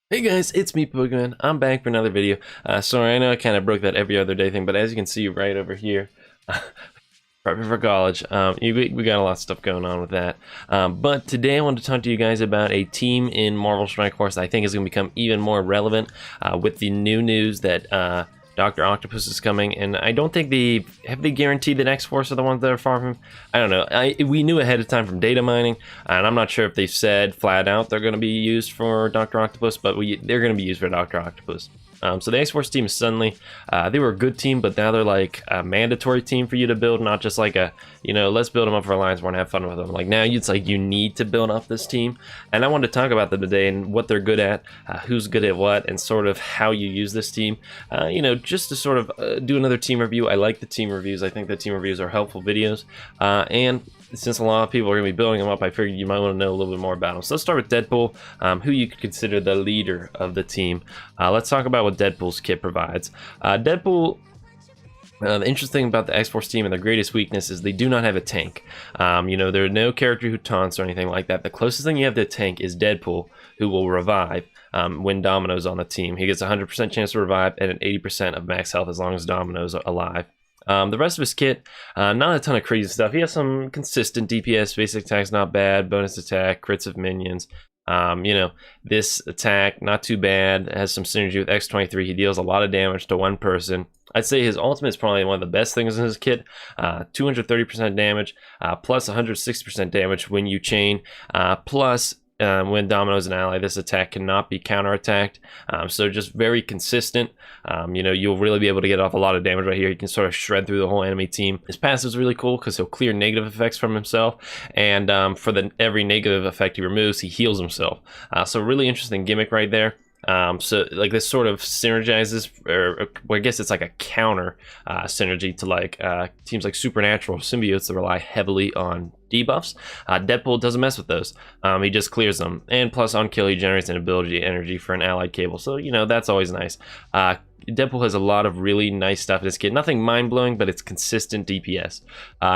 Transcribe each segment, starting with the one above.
Hey guys, it's me, Pokemon. I'm back for another video. Sorry, I know I kind of broke that every other day thing, but as you can see right over here, prepping for college, we got a lot of stuff going on with that. But today I want to talk to you guys about a team in Marvel Strike Force that I think is going to become even more relevant with the new news that Dr. Octopus is coming, and I don't think they guaranteed that X-Force are the ones that are far from. I don't know. We knew ahead of time from data mining, and I'm not sure if they've said flat out they're going to be used for Dr. Octopus, but they're going to be used for Dr. Octopus. So the X-Force team is suddenly, they were a good team, but now they're like a mandatory team for you to build, not just like a, let's build them up for Alliance War and have fun with them. Like now it's like you need to build up this team, and I wanted to talk about them today and what they're good at, who's good at what, and sort of how you use this team. Just to sort of do another team review. I like the team reviews. I think the team reviews are helpful videos, and since a lot of people are going to be building them up, I figured you might want to know a little bit more about them. So let's start with Deadpool, who you could consider the leader of the team. Let's talk about what Deadpool's kit provides. Deadpool, the interesting thing about the X-Force team and their greatest weakness is they do not have a tank. There's no character who taunts or anything like that. The closest thing you have to a tank is Deadpool, who will revive when Domino's on the team. He gets a 100% chance to revive and an 80% of max health as long as Domino's alive. The rest of his kit, not a ton of crazy stuff. He has some consistent DPS, basic attack's not bad, bonus attack, crits of minions. This attack, not too bad, has some synergy with X23. He deals a lot of damage to one person. I'd say his ultimate is probably one of the best things in his kit. 230% damage, plus 160% damage when you chain, plus when Domino's an ally, this attack cannot be counterattacked. So just very consistent. You'll really be able to get off a lot of damage right here. You can sort of shred through the whole enemy team. His passive is really cool because he'll clear negative effects from himself, and for every negative effect he removes, he heals himself. So really interesting gimmick right there. So like this sort of synergizes, or well, I guess it's like a counter synergy to like teams like Supernatural Symbiotes that rely heavily on debuffs. Deadpool doesn't mess with those. He just clears them, and plus on kill he generates an ability energy for an allied cable, so that's always nice. Deadpool has a lot of really nice stuff in his kit. Nothing mind-blowing, but it's consistent DPS.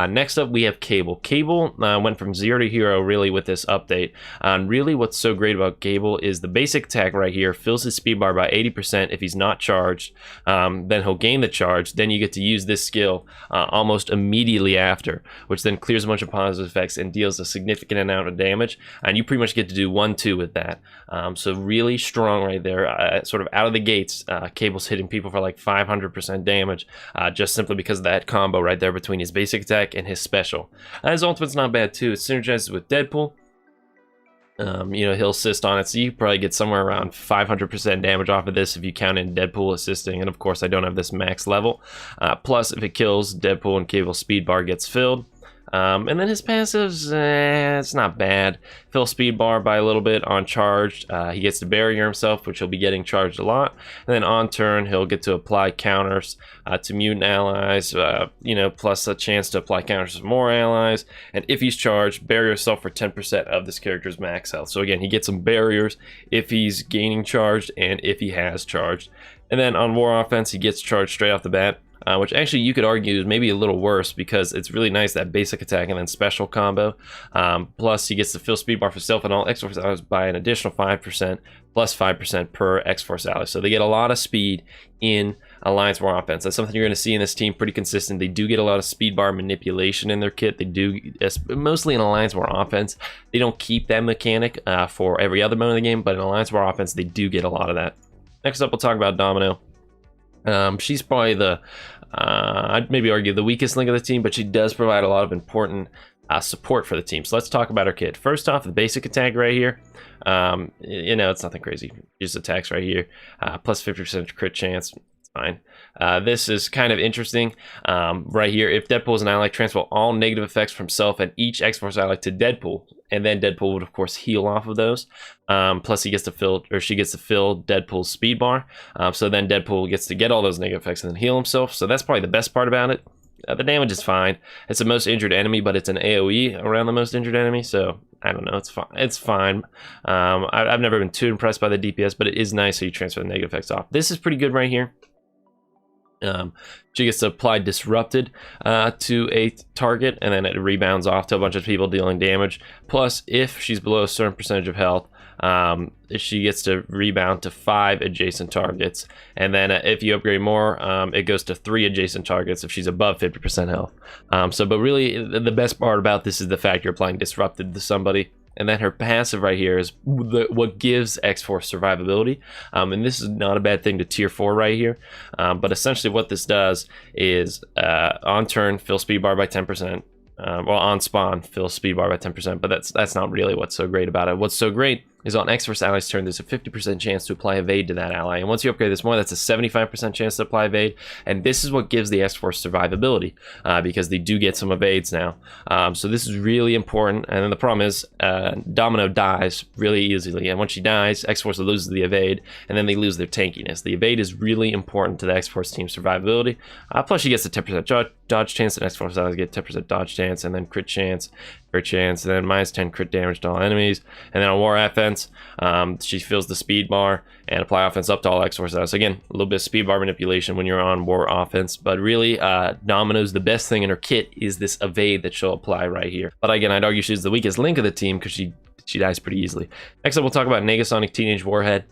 Next up, we have Cable. Cable went from 0 to hero really with this update. Really what's so great about Cable is the basic attack right here fills his speed bar by 80% if he's not charged. Then he'll gain the charge. Then you get to use this skill almost immediately after, which then clears a bunch of positive effects and deals a significant amount of damage. And you pretty much get to do 1-2 with that. So really strong right there. Sort of out of the gates, Cable's hitting people for like 500% damage, just simply because of that combo right there between his basic attack and his special. His ultimate's not bad too. It synergizes with Deadpool. He'll assist on it, so you probably get somewhere around 500% damage off of this if you count in Deadpool assisting, and of course I don't have this max level. Plus, if it kills, Deadpool and Cable's speed bar gets filled. And then his passives, it's not bad. Fill speed bar by a little bit on charged. He gets to barrier himself, which he'll be getting charged a lot. And then on turn, he'll get to apply counters to mutant allies, plus a chance to apply counters to more allies. And if he's charged, barrier yourself for 10% of this character's max health. So again, he gets some barriers if he's gaining charged and if he has charged. And then on war offense, he gets charged straight off the bat. Which actually you could argue is maybe a little worse because it's really nice that basic attack and then special combo. Plus he gets to fill speed bar for self and all X-Force allies by an additional 5% plus 5% per X-Force ally. So they get a lot of speed in Alliance War offense. That's something you're going to see in this team, pretty consistent. They do get a lot of speed bar manipulation in their kit. They do, mostly in Alliance War offense. They don't keep that mechanic for every other mode of the game, but in Alliance War offense they do get a lot of that. Next up we'll talk about Domino. She's probably I'd maybe argue the weakest link of the team, but she does provide a lot of important support for the team. So let's talk about her kit. First off, the basic attack right here. It's nothing crazy. Just attacks right here. Plus 50% crit chance. It's fine. This is kind of interesting. Right here, if Deadpool is an ally, transfer all negative effects from self and each X-Force ally to Deadpool. And then Deadpool would of course heal off of those. Plus he gets to fill, or she gets to fill Deadpool's speed bar. So then Deadpool gets to get all those negative effects and then heal himself. So that's probably the best part about it. The damage is fine. It's the most injured enemy, but it's an AoE around the most injured enemy. So I don't know, it's fine. It's fine. I've never been too impressed by the DPS, but it is nice so you transfer the negative effects off. This is pretty good right here. She gets to apply disrupted to a target, and then it rebounds off to a bunch of people dealing damage. Plus, if she's below a certain percentage of health, she gets to rebound to 5 adjacent targets, and then if you upgrade more, it goes to 3 adjacent targets if she's above 50% health. But really the best part about this is the fact you're applying disrupted to somebody. And then her passive right here is what gives X-Force survivability. And this is not a bad thing to tier 4 right here. But essentially what this does is on turn, fill speed bar by 10%. Well, on spawn, fill speed bar by 10%, but that's not really what's so great about it. What's so great is on X-Force ally's turn, there's a 50% chance to apply evade to that ally, and once you upgrade this more, that's a 75% chance to apply evade, and this is what gives the X-Force survivability, because they do get some evades now. So this is really important, and then the problem is Domino dies really easily, and when she dies, X-Force loses the evade, and then they lose their tankiness. The evade is really important to the X-Force team's survivability, plus she gets a 10% dodge chance, and X-Force allies get 10% dodge chance, and then crit chance, and then minus 10 crit damage to all enemies, and then on war offense, she fills the speed bar and apply offense up to all X-Force allies. So again, a little bit of speed bar manipulation when you're on war offense, but really Domino's the best thing in her kit is this evade that she'll apply right here. But again, I'd argue she's the weakest link of the team because she dies pretty easily. Next up, we'll talk about Negasonic Teenage Warhead.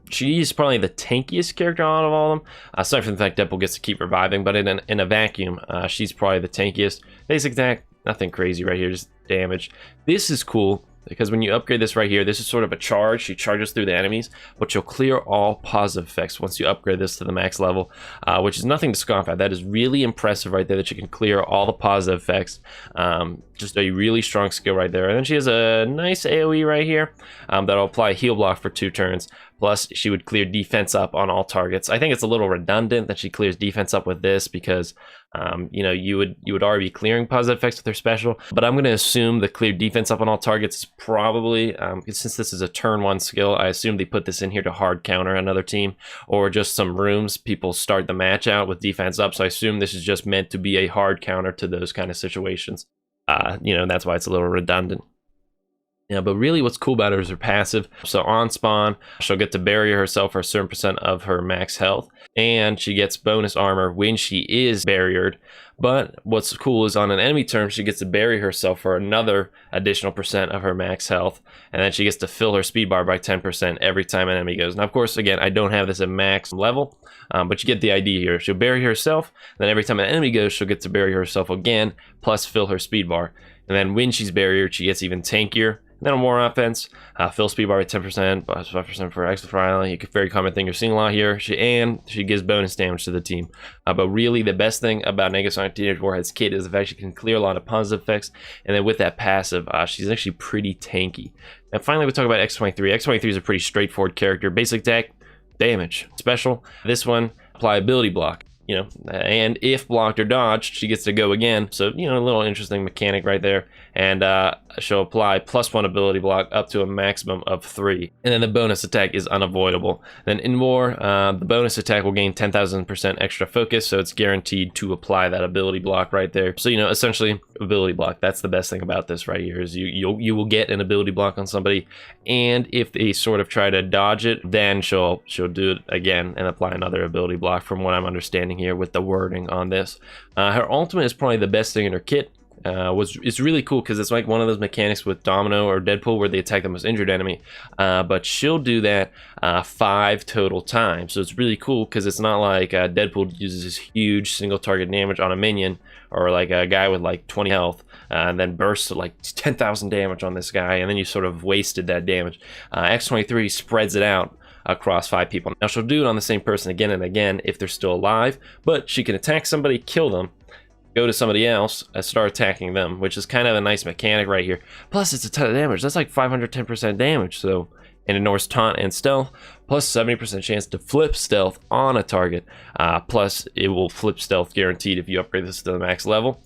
She's probably the tankiest character out of all of them, aside from the fact Deadpool gets to keep reviving, but in a vacuum, she's probably the tankiest. Basic attack, nothing crazy right here, just damage. This is cool because when you upgrade this right here, this is sort of a charge. She charges through the enemies, but you'll clear all positive effects once you upgrade this to the max level, which is nothing to scoff at. That is really impressive right there, that you can clear all the positive effects. Just a really strong skill right there. And then she has a nice AoE right here that'll apply heal block for 2 turns. Plus, she would clear defense up on all targets. I think it's a little redundant that she clears defense up with this because, you know, you would already be clearing positive effects with her special. But I'm going to assume the clear defense up on all targets is probably, since this is a turn 1 skill, I assume they put this in here to hard counter another team, or just some rooms people start the match out with defense up. So I assume this is just meant to be a hard counter to those kind of situations. You know, that's why it's a little redundant. Yeah, but really what's cool about her is her passive. So on spawn, she'll get to barrier herself for a certain percent of her max health, and she gets bonus armor when she is barriered. But what's cool is on an enemy turn, she gets to bury herself for another additional percent of her max health, and then she gets to fill her speed bar by 10% every time an enemy goes. Now, of course, again, I don't have this at max level, but you get the idea here. She'll bury herself, then every time an enemy goes, she'll get to bury herself again, plus fill her speed bar. And then when she's barriered, she gets even tankier. Then on war offense, fill speed bar by 10%, plus 5% for extra fire. You could very common thing you're seeing a lot here. She gives bonus damage to the team. But really, the best thing about Negasonic Teenage Warhead's kit is the fact she can clear a lot of positive effects, and then with that passive, she's actually pretty tanky. And finally, we talk about X-23. X-23 is a pretty straightforward character. Basic attack, damage. Special, this one, apply ability block. You know, and if blocked or dodged, she gets to go again. So, you know, a little interesting mechanic right there. And she'll apply +1 ability block up to a maximum of 3. And then the bonus attack is unavoidable. Then in war, the bonus attack will gain 10,000% extra focus, so it's guaranteed to apply that ability block right there. So, you know, essentially ability block. That's the best thing about this right here is you will get an ability block on somebody, and if they sort of try to dodge it, then she'll do it again and apply another ability block, from what I'm understanding here with the wording on this. Her ultimate is probably the best thing in her kit. It's really cool because it's like one of those mechanics with Domino or Deadpool where they attack the most injured enemy, but she'll do that 5 total times. So it's really cool because it's not like Deadpool uses this huge single target damage on a minion, or like a guy with like 20 health and then bursts to like 10,000 damage on this guy, and then you sort of wasted that damage. X-23 spreads it out across 5 people. Now she'll do it on the same person again and again if they're still alive, but she can attack somebody, kill them, go to somebody else and start attacking them, which is kind of a nice mechanic right here. Plus it's a ton of damage. That's like 510% damage. So, and ignores taunt and stealth, plus 70% chance to flip stealth on a target, plus it will flip stealth guaranteed if you upgrade this to the max level.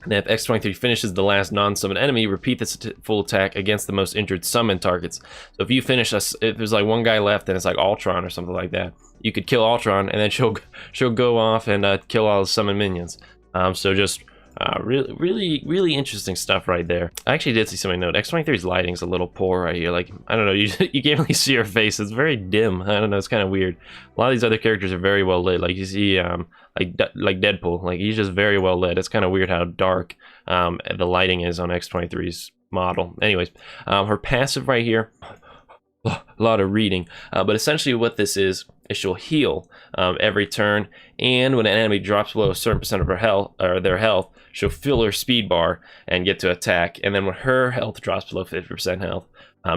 And if X-23 finishes the last non-summon enemy, repeat this full attack against the most injured summon targets. So if you finish if there's like one guy left and it's like Ultron or something like that, you could kill Ultron and then she'll go off and kill all the summon minions. So just really interesting stuff right there. I actually did see somebody note X-23's lighting's a little poor right here. Like, I don't know, you can't really see her face. It's very dim. I don't know, it's kind of weird. A lot of these other characters are very well lit. Like you see like Deadpool, like he's just very well lit. It's kind of weird how dark the lighting is on X-23's model. Anyways, her passive right here, a lot of reading, but essentially what this is she'll heal every turn, and when an enemy drops below a certain percent of her health or their health, she'll fill her speed bar and get to attack. And then when her health drops below 50% health,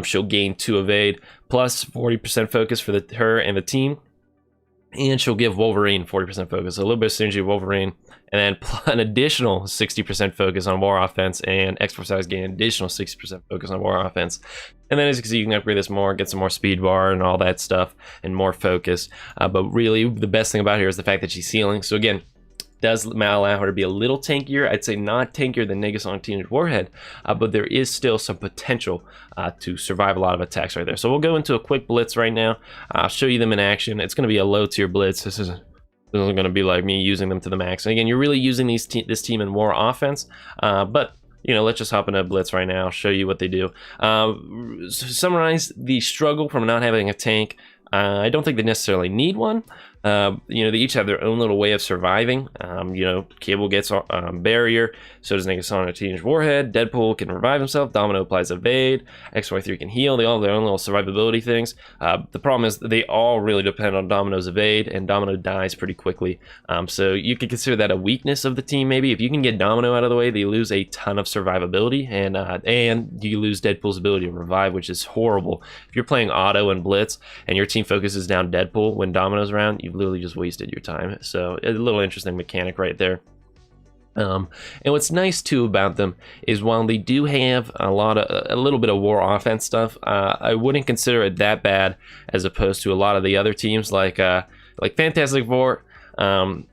she'll gain 2 evade plus 40% focus for her and the team, and she'll give Wolverine 40% focus, a little bit of synergy of Wolverine, and then an additional 60% focus on war offense, and X-Force size gain an additional 60% focus on war offense. And then as you can see, you can upgrade this more, get some more speed bar and all that stuff, and more focus. But really, the best thing about here is the fact that she's healing. So again, does allow her to be a little tankier. I'd say not tankier than Negasonic Teenage Warhead, but there is still some potential to survive a lot of attacks right there. So we'll go into a quick blitz right now. I'll show you them in action. It's going to be a low tier blitz. This isn't going to be like me using them to the max. And again, you're really using this team in war offense, but you know, let's just hop into a blitz right now. I'll show you what they do. Summarize the struggle from not having a tank. I don't think they necessarily need one. You know, they each have their own little way of surviving. You know, Cable gets barrier, so does Negasonic Teenage Warhead. Deadpool can revive himself. Domino applies evade. X-23 can heal. They all have their own little survivability things. The problem is they all really depend on Domino's evade, and Domino dies pretty quickly. So you could consider that a weakness of the team, maybe. If you can get Domino out of the way, they lose a ton of survivability, and you lose Deadpool's ability to revive, which is horrible. If you're playing auto and blitz, and your team focuses down Deadpool when Domino's around, you've literally just wasted your time. So a little interesting mechanic right there. And what's nice too about them is while they do have a little bit of war offense stuff, I wouldn't consider it that bad as opposed to a lot of the other teams like Fantastic Four. I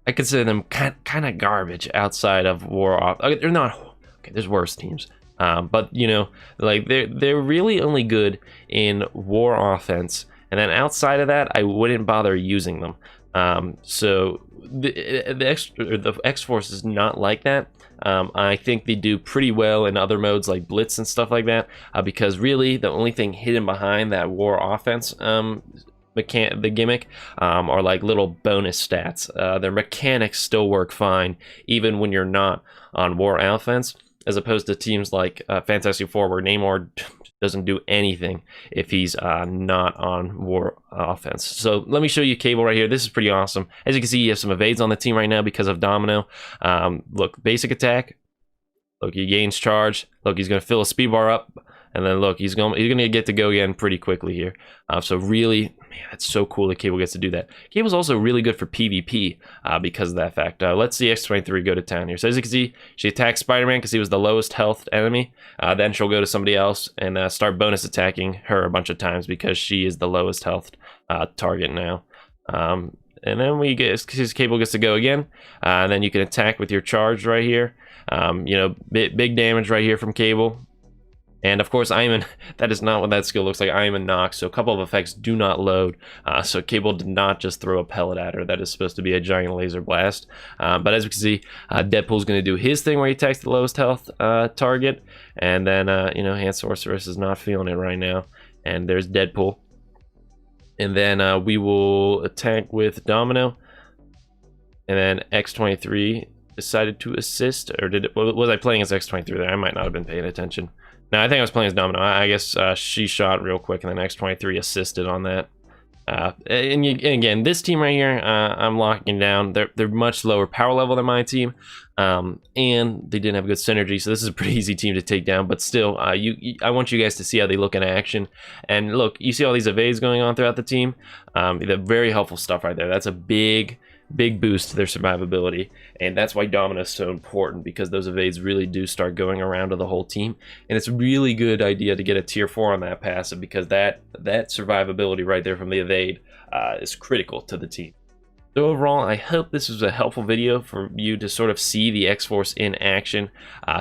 consider them kind of garbage outside of war. They're not okay. There's worse teams. But you know, like they're really only good in war offense. And then outside of that, I wouldn't bother using them. So the X-Force is not like that. I think they do pretty well in other modes like Blitz and stuff like that, because really the only thing hidden behind that war offense the gimmick are like little bonus stats. Their mechanics still work fine even when you're not on war offense, as opposed to teams like Fantastic Four, where Namor doesn't do anything if he's not on war offense. So let me show you Cable right here. This is pretty awesome. As you can see, you have some evades on the team right now because of Domino. Look, basic attack. Look, he gains charge. Look, he's going to fill a speed bar up. And then look, he's going to get to go again pretty quickly here. So really, man, that's so cool that Cable gets to do that. Cable's also really good for PvP because of that fact. Let's see X-23 go to town here. So as you can see, she attacks Spider-Man because he was the lowest health enemy. Then she'll go to somebody else and start bonus attacking her a bunch of times because she is the lowest health target now. And then Cable gets to go again. And then you can attack with your charge right here. You know, big damage right here from Cable. And of course, that is not what that skill looks like. I am a knock, so a couple of effects do not load. So Cable did not just throw a pellet at her. That is supposed to be a giant laser blast. But as we can see, Deadpool's going to do his thing where he attacks the lowest health target. And then, you know, Hand Sorceress is not feeling it right now. And there's Deadpool. And then we will attack with Domino. And then X-23 decided to assist. Or was I playing as X-23 there? I might not have been paying attention. No, I think I was playing as Domino. I guess she shot real quick, and then X-23 assisted on that. And again, this team right here, I'm locking down. They're much lower power level than my team, and they didn't have good synergy. So this is a pretty easy team to take down. But still, I want you guys to see how they look in action. And look, you see all these evades going on throughout the team. They're very helpful stuff right there. That's a big boost to their survivability, and that's why Domino is so important, because those evades really do start going around to the whole team, and it's a really good idea to get a tier 4 on that passive, because that survivability right there from the evade is critical to the team. So overall, I hope this was a helpful video for you to sort of see the X-Force in action,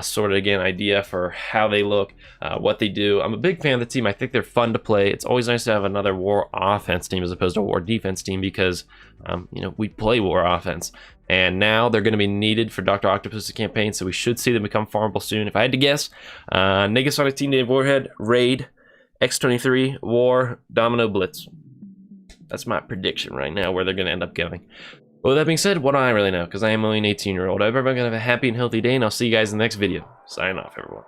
sort of, again, idea for how they look, what they do. I'm a big fan of the team. I think they're fun to play. It's always nice to have another war offense team as opposed to a war defense team, because, you know, we play war offense. And now they're going to be needed for Dr. Octopus's campaign, so we should see them become farmable soon. If I had to guess, Negasonic Teenage Warhead, Raid, X-23, War, Domino, Blitz. That's my prediction right now, where they're going to end up going. But with that being said, what do I really know? Because I am only an 18-year-old. I hope everyone can have a happy and healthy day, and I'll see you guys in the next video. Sign off, everyone.